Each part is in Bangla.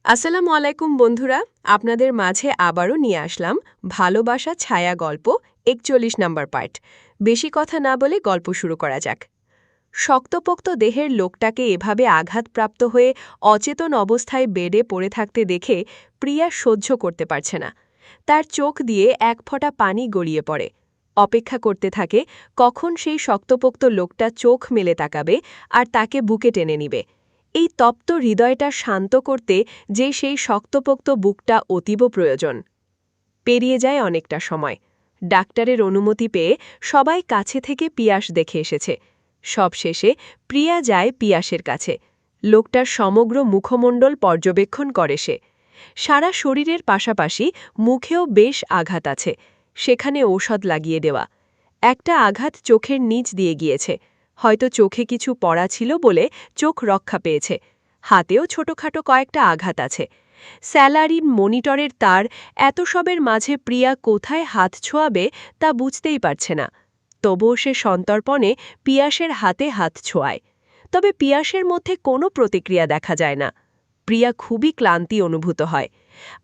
আসসালামু আলাইকুম বন্ধুরা, আপনাদের মাঝে আবারও নিয়ে আসলাম ভালোবাসা ছায়া গল্প ৪১ নম্বর পার্ট। বেশি কথা না বলে গল্প শুরু করা যাক। শক্তপোক্ত দেহের লোকটাকে এভাবে আঘাতপ্রাপ্ত হয়ে অচেতন অবস্থায় বেডে পড়ে থাকতে দেখে প্রিয়া সহ্য করতে পারছে না। তার চোখ দিয়ে এক ফোঁটা পানি গড়িয়ে পড়ে। অপেক্ষা করতে থাকে কখন সেই শক্তপোক্ত লোকটা চোখ মেলে তাকাবে আর তাকে বুকে টেনে নিবে। এই তপ্ত হৃদয়টা শান্ত করতে যে সেই শক্তপোক্ত বুকটা অতীব প্রয়োজন। পেরিয়ে যায় অনেকটা সময়। ডাক্তারের অনুমতি পেয়ে সবাই কাছে থেকে পিয়াস দেখে এসেছে। সবশেষে প্রিয়া যায় পিয়াসের কাছে। লোকটার সমগ্র মুখমণ্ডল পর্যবেক্ষণ করে সে। সারা শরীরের পাশাপাশি মুখেও বেশ আঘাত আছে, সেখানে ঔষধ লাগিয়ে দেওয়া। একটা আঘাত চোখের নিচ দিয়ে গিয়েছে, হয়তো চোখে কিছু পড়া ছিল বলে চোখ রক্ষা পেয়েছে। হাতেও ছোটখাটো কয়েকটা আঘাত আছে। স্যালারিন মনিটরের তার এত সবের মাঝে প্রিয়া কোথায় হাত ছোঁয়াবে তা বুঝতেই পারছে না। তবুও সে সন্তর্পণে পিয়াসের হাতে হাত ছোঁয়ায়। তবে পিয়াসের মধ্যে কোনো প্রতিক্রিয়া দেখা যায় না। প্রিয়া খুবই ক্লান্তি অনুভূত হয়।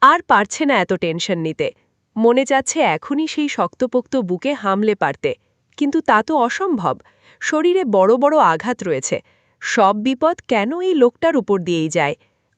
আর পারছে না এত টেনশন নিতে। মনে যাচ্ছে এখনই সেই শক্তপোক্ত বুকে হামলে পারতে, কিন্তু তা তো অসম্ভব। শরীরে বড় বড় আঘাত রয়েছে। সব বিপদ কেন এই লোকটার উপর দিয়েই যায়?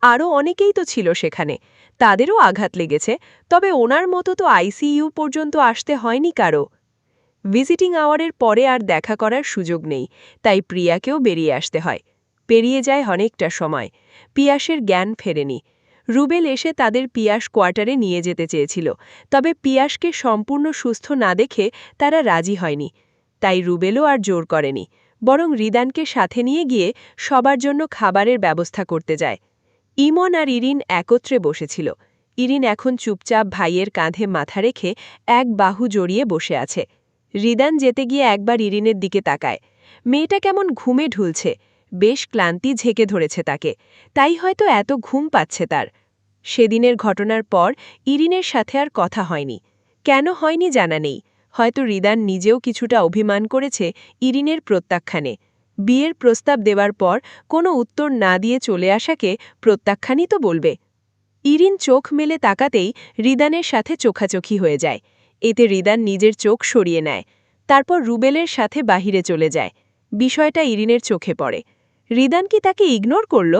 আরও অনেকেই তো ছিল সেখানে, তাদেরও আঘাত লেগেছে, তবে ওনার মতো তো আইসিইউ পর্যন্ত আসতে হয়নি কারো। ভিজিটিং আওয়ারের পরে আর দেখা করার সুযোগ নেই, তাই প্রিয়াকেও বেরিয়ে আসতে হয়। পেরিয়ে যায় অনেকটা সময়। পিয়াসের জ্ঞান ফেরেনি। রুবেল এসে তাদের পিয়াস কোয়ার্টারে নিয়ে যেতে চেয়েছিল, তবে পিয়াসকে সম্পূর্ণ সুস্থ না দেখে তারা রাজি হয়নি। তাই রুবেলও আর জোর করেনি, বরং রিদানকে সাথে নিয়ে গিয়ে সবার জন্য খাবারের ব্যবস্থা করতে যায়। ইমন আর ইরিন একত্রে বসেছিল। ইরিন এখন চুপচাপ ভাইয়ের কাঁধে মাথা রেখে এক বাহু জড়িয়ে বসে আছে। রিদান যেতে গিয়ে একবার ইরিনের দিকে তাকায়। মেয়েটা কেমন ঘুমে ঢুলছে, বেশ ক্লান্তি ঝেঁকে ধরেছে তাকে, তাই হয়তো এত ঘুম পাচ্ছে তার। সেদিনের ঘটনার পর ইরিনের সাথে আর কথা হয়নি। কেন হয়নি জানা নেই। হয়তো রিদান নিজেও কিছুটা অভিমান করেছে ইরিনের প্রত্যাখ্যানে। বিয়ের প্রস্তাব দেওয়ার পর কোনো উত্তর না দিয়ে চলে আসাকে প্রত্যাখ্যানই তো বলবে। ইরিন চোখ মেলে তাকাতেই রিদানের সাথে চোখাচোখি হয়ে যায়। এতে রিদান নিজের চোখ সরিয়ে নেয়। তারপর রুবেলের সাথে বাহিরে চলে যায়। বিষয়টা ইরিনের চোখে পড়ে। রিদান কি তাকে ইগনোর করল?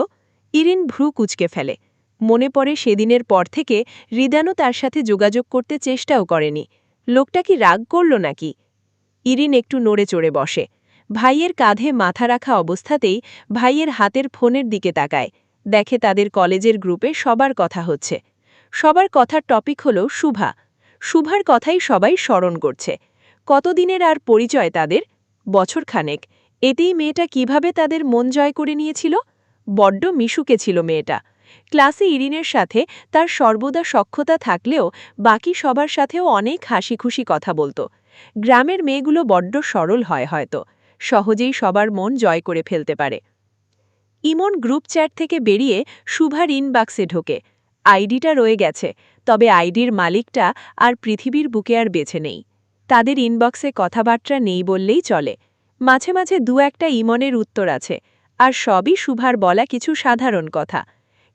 ইরিন ভ্রু কুঁচকে ফেলে। মনে পড়ে সেদিনের পর থেকে রিদানও তার সাথে যোগাযোগ করতে চেষ্টাও করেনি। লোকটা কি রাগ করল নাকি? ইরিন একটু নড়ে চড়ে বসে। ভাইয়ের কাঁধে মাথা রাখা অবস্থাতেই ভাইয়ের হাতের ফোনের দিকে তাকায়। দেখে তাদের কলেজের গ্রুপে সবার কথা হচ্ছে। সবার কথার টপিক হল শুভা। শুভার কথাই সবাই স্মরণ করছে। কতদিনের আর পরিচয় তাদের? বছরখানেক। এতেই মেয়েটা কিভাবে তাদের মন জয় করে নিয়েছিল? বড্ড মিশুকে ছিল মেয়েটা। ক্লাসে ইরিনের সাথে তার সর্বদা সখ্যতা থাকলেও বাকি সবার সাথেও অনেক হাসিখুশি কথা বলতো। গ্রামের মেয়েগুলো বড্ড সরল হয় হয়তো, সহজেই সবার মন জয় করে ফেলতে পারে। ইমন গ্রুপ চ্যাট থেকে বেরিয়ে শুভার ইনবাক্সে ঢোকে। আইডিটা রয়ে গেছে, তবে আইডির মালিকটা আর পৃথিবীর বুকে আর বেছে নেই। তাদের ইনবক্সে কথাবার্তা নেই বললেই চলে। মাঝে মাঝে দু একটা ইমনের উত্তর আছে, আর সবই শুভার বলা কিছু সাধারণ কথা।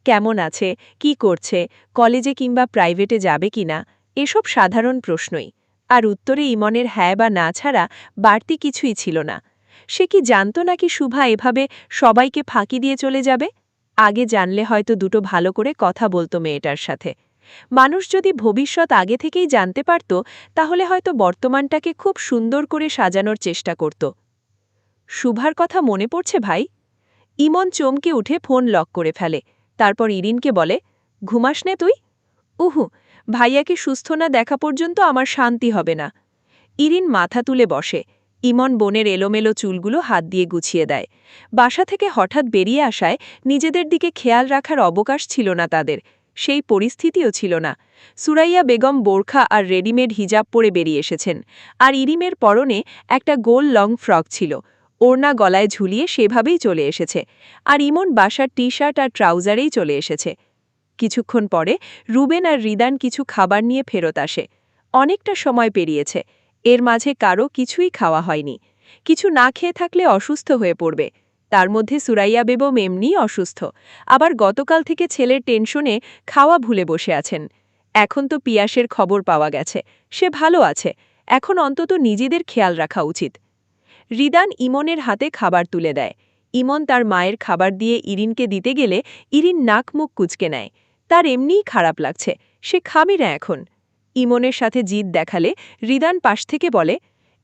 কেমন আছে, কি করছে, কলেজে কিংবা প্রাইভেটে যাবে কিনা, এসব সাধারণ প্রশ্নই। আর উত্তরে ইমনের হ্যাঁ বা না ছাড়া বাড়তি কিছুই ছিল না। সে কি জানত নাকি শুভা এভাবে সবাইকে ফাঁকি দিয়ে চলে যাবে? আগে জানলে হয়তো দুটো ভালো করে কথা বলতো মেয়েটার সাথে। মানুষ যদি ভবিষ্যৎ আগে থেকেই জানতে পারত, তাহলে হয়তো বর্তমানটাকে খুব সুন্দর করে সাজানোর চেষ্টা করত। শুভার কথা মনে পড়ছে ভাই? ইমন চমকে উঠে ফোন লক করে ফেলে। তারপর ইরিনকে বলে, ঘুমাস নে তুই? উহু, ভাইয়াকে সুস্থ না দেখা পর্যন্ত আমার শান্তি হবে না। ইরিন মাথা তুলে বসে। ইমন বোনের এলোমেলো চুলগুলো হাত দিয়ে গুছিয়ে দেয়। বাসা থেকে হঠাৎ বেরিয়ে আসায় নিজেদের দিকে খেয়াল রাখার অবকাশ ছিল না তাদের, সেই পরিস্থিতিও ছিল না। সুরাইয়া বেগম বোরখা আর রেডিমেড হিজাব পরে বেরিয়ে এসেছেন, আর ইরিমের পরনে একটা গোল লং ফ্রক ছিল। ওড়না গলায় ঝুলিয়ে সেভাবেই চলে এসেছে, আর ইমন বাসার টি শার্ট আর ট্রাউজারেই চলে এসেছে। কিছুক্ষণ পরে রুবেন আর রিদান কিছু খাবার নিয়ে ফেরত আসে। অনেকটা সময় পেরিয়েছে, এর মাঝে কারো কিছুই খাওয়া হয়নি। কিছু না খেয়ে থাকলে অসুস্থ হয়ে পড়বে। তার মধ্যে সুরাইয়া বেগম এমনিই অসুস্থ, আবার গতকাল থেকে ছেলের টেনশনে খাওয়া ভুলে বসে আছেন। এখন তো পিয়াসের খবর পাওয়া গেছে, সে ভালো আছে, এখন অন্তত নিজেদের খেয়াল রাখা উচিত। রিদান ইমনের হাতে খাবার তুলে দেয়। ইমন তার মায়ের খাবার দিয়ে ইরিনকে দিতে গেলে ইরিন নাক মুখ কুঁচকে নেয়। তার এমনিই খারাপ লাগছে, সে খাবে না এখন। ইমনের সাথে জিদ দেখালে রিদান পাশ থেকে বলে,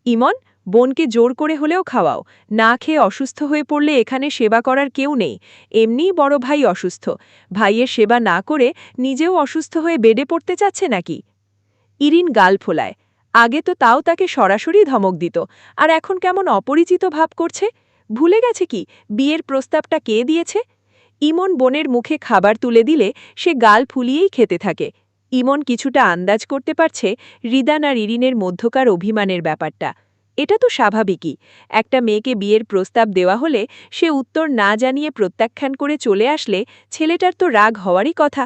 ইমন, বোনকে জোর করে হলেও খাওয়াও, না খেয়ে অসুস্থ হয়ে পড়লে এখানে সেবা করার কেউ নেই। এমনিই বড় ভাই অসুস্থ, ভাইয়ের সেবা না করে নিজেও অসুস্থ হয়ে বেডে পড়তে চাচ্ছে নাকি? ইরিন গাল ফোলায়। আগে তো তাও তাকে সরাসরি ধমক দিত, আর এখন কেমন অপরিচিত ভাব করছে। ভুলে গেছে কি বিয়ের প্রস্তাবটা কে দিয়েছে? ইমন বোনের মুখে খাবার তুলে দিলে সে গাল ফুলিয়েই খেতে থাকে। ইমন কিছুটা আন্দাজ করতে পারছে রিদান আর ইরিনের মধ্যকার অভিমানের ব্যাপারটা। এটা তো স্বাভাবিকই, একটা মেয়েকে বিয়ের প্রস্তাব দেওয়া হলে সে উত্তর না জানিয়ে প্রত্যাখ্যান করে চলে আসলে ছেলেটার তো রাগ হওয়ারই কথা।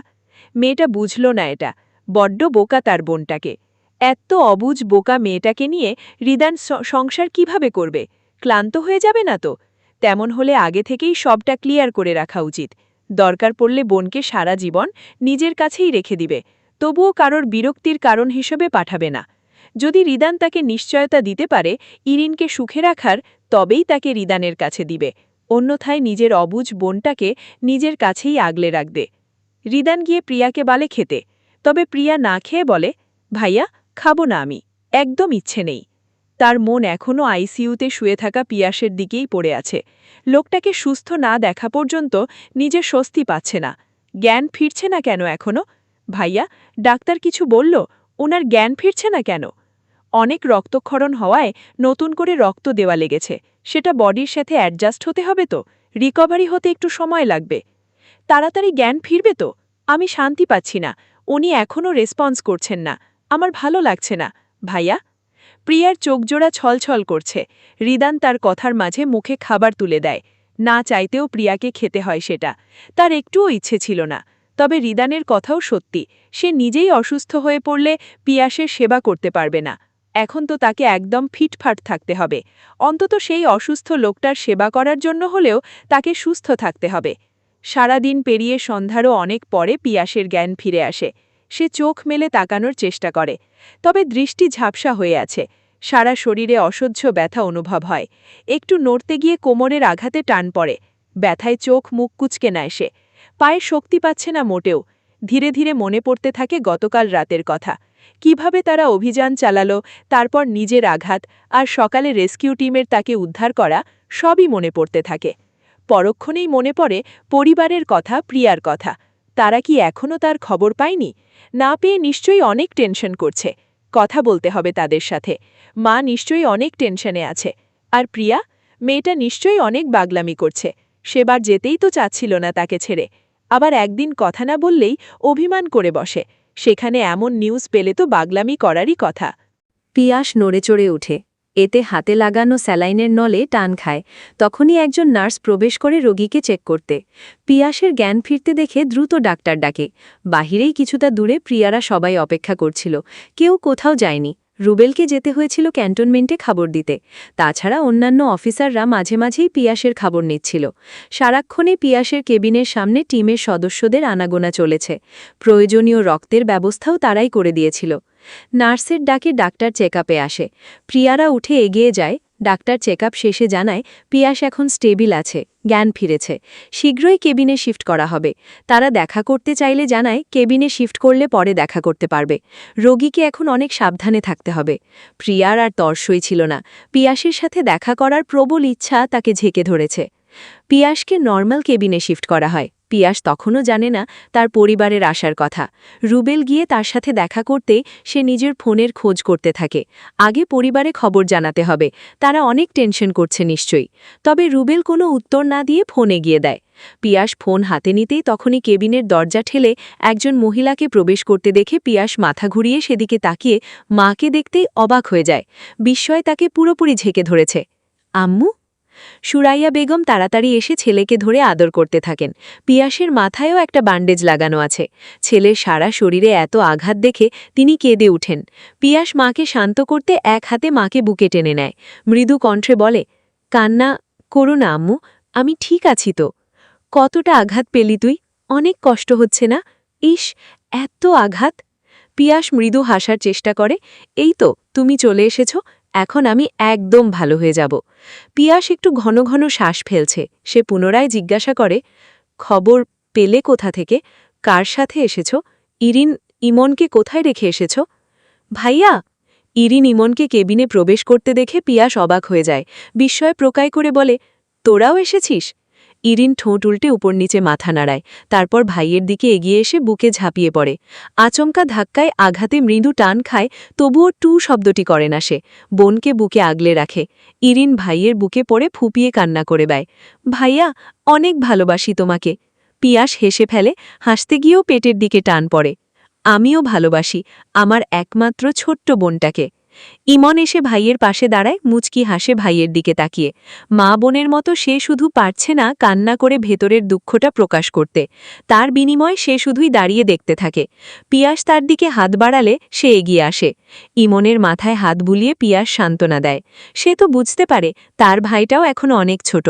মেয়েটা বুঝল না এটা, বড্ড বোকা তার বোনটাকে। এত অবুঝ বোকা মেয়েটাকে নিয়ে রিদান সংসার কিভাবে করবে? ক্লান্ত হয়ে যাবে না তো? তেমন হলে আগে থেকেই সবটা ক্লিয়ার করে রাখা উচিত। দরকার পড়লে বোনকে সারা জীবন নিজের কাছেই রেখে দিবে, তবুও কারোর বিরক্তির কারণ হিসেবে পাঠাবে না। যদি রিদান তাকে নিশ্চয়তা দিতে পারে ইরিনকে সুখে রাখার, তবেই তাকে রিদানের কাছে দিবে, অন্যথায় নিজের অবুঝ বোনটাকে নিজের কাছেই আগলে রাখবে। রিদান গিয়ে প্রিয়াকে বলে খেতে, তবে প্রিয়া না খেয়ে বলে, ভাইয়া, খাবো না আমি, একদম ইচ্ছে নেই। তার মন এখনও আইসিইউতে শুয়ে থাকা পিয়াসের দিকেই পড়ে আছে। লোকটাকে সুস্থ না দেখা পর্যন্ত নিজের স্বস্তি পাচ্ছে না। জ্ঞান ফিরছে না কেন এখনো? ভাইয়া, ডাক্তার কিছু বলল? ওনার জ্ঞান ফিরছে না কেন? অনেক রক্তক্ষরণ হওয়ায় নতুন করে রক্ত দেওয়া লেগেছে, সেটা বডির সাথে অ্যাডজাস্ট হতে হবে তো, রিকভারি হতে একটু সময় লাগবে। তাড়াতাড়ি জ্ঞান ফিরবে তো? আমি শান্তি পাচ্ছি না, উনি এখনও রেসপন্স করছেন না, আমার ভালো লাগছে না। ভাইয়া? প্রিয়ার চোখজোড়া ছলছল করছে। রিদান তার কথার মাঝে মুখে খাবার তুলে দেয়। না চাইতেও প্রিয়াকে খেতে হয় সেটা। তার একটুও ইচ্ছে ছিল না। তবে রিদানের কথাও সত্যি, সে নিজেই অসুস্থ হয়ে পড়লে পিয়াসের সেবা করতে পারবে না। এখন তো তাকে একদম ফিটফাট থাকতে হবে। অন্তত সেই অসুস্থ লোকটার সেবা করার জন্য হলেও তাকে সুস্থ থাকতে হবে। সারাদিন পেরিয়ে সন্ধ্যারও অনেক পরে পিয়াসের জ্ঞান ফিরে আসে। সে চোখ মেলে তাকানোর চেষ্টা করে, তবে দৃষ্টি ঝাপসা হয়ে আছে। সারা শরীরে অসহ্য ব্যথা অনুভব হয়। একটু নড়তে গিয়ে কোমরের আঘাতে টান পড়ে। ব্যথায় চোখ মুখ কুঁচকে নেয় সে। পায়ে শক্তি পাচ্ছে না মোটেও। ধীরে ধীরে মনে পড়তে থাকে গতকাল রাতের কথা। কিভাবে তারা অভিযান চালালো, তারপর নিজের আঘাত, আর সকালে রেস্কিউ টিমের তাকে উদ্ধার করা, সবই মনে পড়তে থাকে। পরক্ষণেই মনে পড়ে পরিবারের কথা, প্রিয়ার কথা। তারা কি এখনও তার খবর পায়নি? না পেয়ে নিশ্চয়ই অনেক টেনশন করছে। কথা বলতে হবে তাদের সাথে। মা নিশ্চয়ই অনেক টেনশনে আছে। আর প্রিয়া, মেয়েটা নিশ্চয়ই অনেক বাগলামি করছে। সেবার যেতেই তো চাচ্ছিল না তাকে ছেড়ে। আবার একদিন কথা না বললেই অভিমান করে বসে। সেখানে এমন নিউজ পেলে তো বাগলামি করারই কথা। পিয়াস নড়ে চড়ে উঠে। এতে হাতে লাগানো স্যালাইনের নলে টান খায়। তখনই একজন নার্স প্রবেশ করে রোগীকে চেক করতে। পিয়াসের জ্ঞান ফিরতে দেখে দ্রুত ডাক্তার ডাকে। বাহিরেই কিছুটা দূরে প্রিয়ারা সবাই অপেক্ষা করছিল। কেউ কোথাও যায়নি। রুবেলকে যেতে হয়েছিল ক্যান্টনমেন্টে খবর দিতে। তাছাড়া অন্যান্য অফিসাররা মাঝে মাঝেই পিয়াসের খবর নিচ্ছিল। সারাক্ষণে পিয়াসের কেবিনের সামনে টিমের সদস্যদের আনাগোনা চলেছে। প্রয়োজনীয় রক্তের ব্যবস্থাও তারাই করে দিয়েছিল। নার্সের ডাকে ডাক্তার চেকআপে আসে। প্রিয়ারা উঠে এগিয়ে যায়। ডাক্তার চেকআপ শেষে জানায় পিয়াস এখন স্টেবিল আছে, জ্ঞান ফিরেছে, শীঘ্রই কেবিনে শিফট করা হবে। তারা দেখা করতে চাইলে জানায় কেবিনে শিফট করলে পরে দেখা করতে পারবে। রোগীকে এখন অনেক সাবধানে থাকতে হবে। প্রিয়ার আর তর্সই ছিল না। পিয়াসের সাথে দেখা করার প্রবল ইচ্ছা তাকে ঝেঁকে ধরেছে। পিয়াসকে নর্মাল কেবিনে শিফট করা হয়। পিয়াস তখনও জানে না তার পরিবারের আসার কথা। রুবেল গিয়ে তার সাথে দেখা করতে সে নিজের ফোনের খোঁজ করতে থাকে। আগে পরিবারে খবর জানাতে হবে, তারা অনেক টেনশন করছে নিশ্চয়ই। তবে রুবেল কোনো উত্তর না দিয়ে ফোন এগিয়ে দেয়। পিয়াস ফোন হাতে নিতেই তখনই কেবিনের দরজা ঠেলে একজন মহিলাকে প্রবেশ করতে দেখে পিয়াস মাথা ঘুরিয়ে সেদিকে তাকিয়ে মাকে দেখতেই অবাক হয়ে যায়। বিস্ময় তাকে পুরোপুরি ঝেঁকে ধরেছে। আম্মু? সুরাইয়া বেগম তাড়াতাড়ি এসে ছেলেকে ধরে আদর করতে থাকেন। পিয়াসের মাথায়ও একটা ব্যান্ডেজ লাগানো আছে। ছেলের সারা শরীরে এত আঘাত দেখে তিনি কেঁদে উঠেন। পিয়াস মাকে শান্ত করতে এক হাতে মাকে বুকে টেনে নেয়। মৃদু কণ্ঠে বলে, কান্না করো না আম্মু, আমি ঠিক আছি তো। কতটা আঘাত পেলি তুই? অনেক কষ্ট হচ্ছে না? ইস, এত আঘাত! পিয়াস মৃদু হাসার চেষ্টা করে। এই তো, তুমি চলে এসেছো, এখন আমি একদম ভালো হয়ে যাব। পিয়াস একটু ঘন ঘন শ্বাস ফেলছে। সে পুনরায় জিজ্ঞাসা করে, খবর পেলে কোথা থেকে? কার সাথে এসেছো? ইমনকে কোথায় রেখে এসেছো? ভাইয়া! ইমনকে কেবিনে প্রবেশ করতে দেখে পিয়াস অবাক হয়ে যায়। বিস্ময় প্রকাশ করে বলে, তোরাও এসেছিস? ঠোঁট উল্টে উপর নিচে মাথা নাড়ায়, তারপর ভাইয়ের দিকে এগিয়ে এসে বুকে ঝাঁপিয়ে পড়ে। আচমকা ধাক্কায় আঘাতে মৃদু টান খায়, তবুও টু শব্দটি করে না সে। বোনকে বুকে আগলে রাখে। ভাইয়ের বুকে পড়ে ফুপিয়ে কান্না করে দেয়। ভাইয়া, অনেক ভালোবাসি তোমাকে। পিয়াস হেসে ফেলে, হাসতে গিয়েও পেটের দিকে টান পড়ে। আমিও ভালোবাসি আমার একমাত্র ছোট্ট বোনটাকে। ইমন এসে ভাইয়ের পাশে দাঁড়ায়, মুচকি হাসে ভাইয়ের দিকে তাকিয়ে। মা বোনের মতো সে শুধু পারছে না কান্না করে ভেতরের দুঃখটা প্রকাশ করতে, তার বিনিময়ে সে শুধুই দাঁড়িয়ে দেখতে থাকে। পিয়াস তার দিকে হাত বাড়ালে সে এগিয়ে আসে। ইমনের মাথায় হাত বুলিয়ে পিয়াস সান্ত্বনা দেয়। সে তো বুঝতে পারে তার ভাইটাও এখনো অনেক ছোট।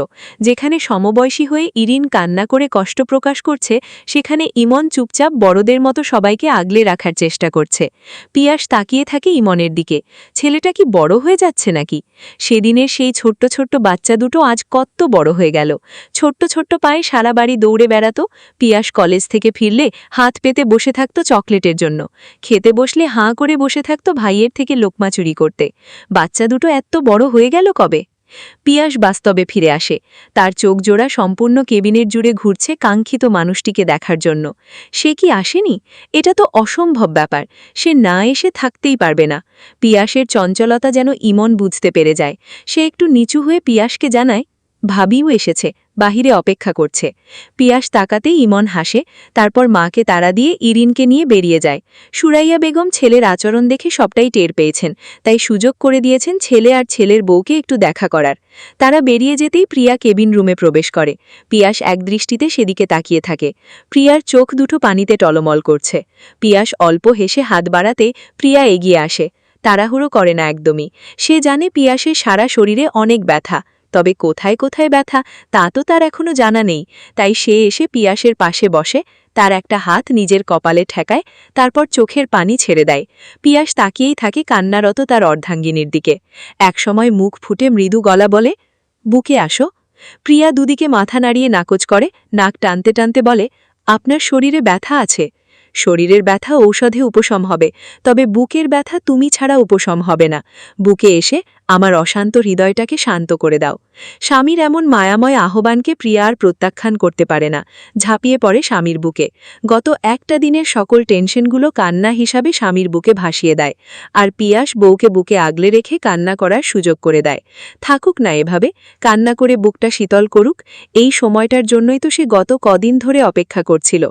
যেখানে সমবয়সী হয়ে কান্না করে কষ্ট প্রকাশ করছে, সেখানে ইমন চুপচাপ বড়দের মতো সবাইকে আগলে রাখার চেষ্টা করছে। পিয়াস তাকিয়ে থাকে ইমনের দিকে। ছেলেটা কি বড় হয়ে যাচ্ছে নাকি? সেদিনের সেই ছোট্ট ছোট্ট বাচ্চা দুটো আজ কত বড় হয়ে গেল। ছোট্ট ছোট্ট পায়ে সারা বাড়ি দৌড়ে বেড়াতো। পিয়াস কলেজ থেকে ফিরলে হাত পেতে বসে থাকতো চকলেটের জন্য। খেতে বসলে হাঁ করে বসে থাকতো ভাইয়ের থেকে লোকমা চুরি করতে। বাচ্চা দুটো এত বড় হয়ে গেল কবে? পিয়াস বাস্তবে ফিরে আসে। তার চোখ জোড়া সম্পূর্ণ কেবিনের জুড়ে ঘুরছে কাঙ্ক্ষিত মানুষটিকে দেখার জন্য। সে কি আসেনি? এটা তো অসম্ভব ব্যাপার। সে না এসে থাকতেই পারবে না। পিয়াসের চঞ্চলতা যেন ইমন বুঝতে পেরে যায়। সে একটু নিচু হয়ে পিয়াসকে জানায়, ভাবিও এসেছে, বাহিরে অপেক্ষা করছে। পিয়াস তাকাতেই ইমন হাসে, তারপর মাকে তাড়া দিয়ে ইরিনকে নিয়ে বেরিয়ে যায়। সুরাইয়া বেগম ছেলের আচরণ দেখে সবটাই টের পেয়েছেন, তাই সুযোগ করে দিয়েছেন ছেলে আর ছেলের বউকে একটু দেখা করার। তারা বেরিয়ে যেতেই প্রিয়া কেবিন রুমে প্রবেশ করে। পিয়াস একদৃষ্টিতে সেদিকে তাকিয়ে থাকে। প্রিয়ার চোখ দুটো পানিতে টলমল করছে। পিয়াস অল্প হেসে হাত বাড়াতে প্রিয়া এগিয়ে আসে। তাড়াহুড়ো করে না একদমই। সে জানে পিয়াসের সারা শরীরে অনেক ব্যথা, তবে কোথায় কোথায় ব্যথা তা তো তার এখনো জানা নেই। তাই সে এসে পিয়াসের পাশে বসে, তার একটা হাত নিজের কপালে ঠেকায়, তারপর চোখের পানি ছেড়ে দেয়। পিয়াস তাকিয়েই থাকে কান্নারত তার অর্ধাঙ্গিনীর দিকে। একসময় মুখ ফুটে মৃদু গলা বলে, বুকে আসো। প্রিয়া দুদিকে মাথা নাড়িয়ে নাকচ করে, নাক টানতে টানতে বলে, আপনার শরীরে ব্যথা আছে। শরীরের ব্যথা ঔষধে উপশম হবে, তবে বুকের ব্যথা তুমি ছাড়া উপশম হবে না। বুকে এসে আমার অশান্ত হৃদয়টাকে শান্ত করে দাও। স্বামীর এমন মায়াময় আহ্বানকে প্রিয়া আর প্রত্যাখ্যান করতে পারে না। ঝাঁপিয়ে পড়ে স্বামীর বুকে। গত একটা দিনের সকল টেনশনগুলো কান্না হিসাবে স্বামীর বুকে ভাসিয়ে দেয়। আর পিয়াস বউকে বুকে আগলে রেখে কান্না করার সুযোগ করে দেয়। থাকুক না এভাবে, কান্না করে বুকটা শীতল করুক। এই সময়টার জন্যই তো সে গত কদিন ধরে অপেক্ষা করছিল।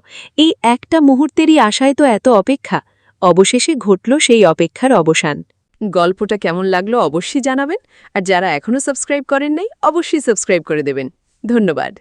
এই একটা মুহূর্তেরই আশায় তো এত অপেক্ষা। অবশেষে ঘটল সেই অপেক্ষার অবসান। গল্পটা কেমন লাগলো অবশ্যই জানাবেন, আর যারা এখনও সাবস্ক্রাইব করেন নাই অবশ্যই সাবস্ক্রাইব করে দেবেন। ধন্যবাদ।